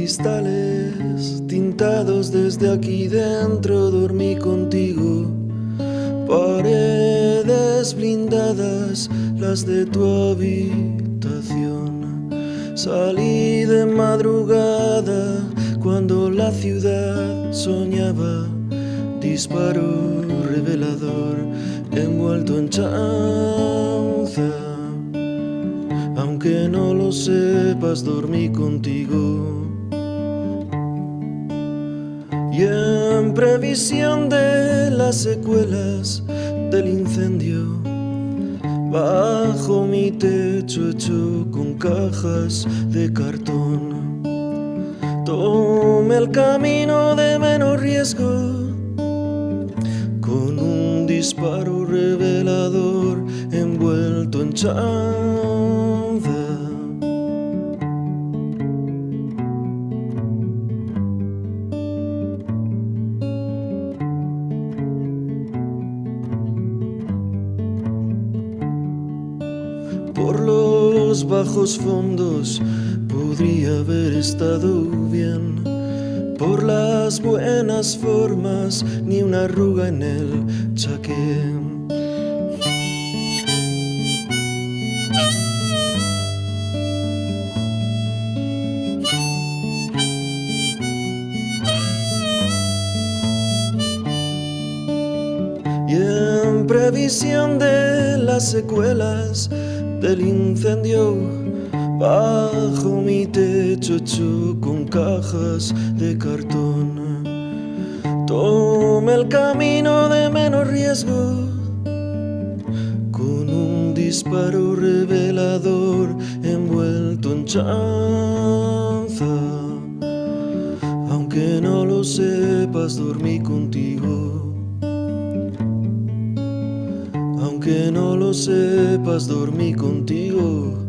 cristales tintados desde aquí dentro, dormí contigo. Paredes blindadas, las de tu habitación. Salí de madrugada cuando la ciudad soñaba. Disparo revelador envuelto en chanza. Aunque no lo sepas, dormí contigo. Y en previsión de las secuelas del incendio, bajo mi techo hecho con cajas de cartón, tomé el camino de menos riesgo, con un disparo revelador envuelto en chanza. Por los bajos fondos podría haber estado bien. Por las buenas formas, ni una arruga en el chaqué. Y en previsión de las secuelas del incendio, bajo mi techo hecho con cajas de cartón, tomé el camino de menos riesgo, con un disparo revelador envuelto en chanza. Aunque no lo sepas, dormí contigo. Aunque no lo sepas, dormí contigo.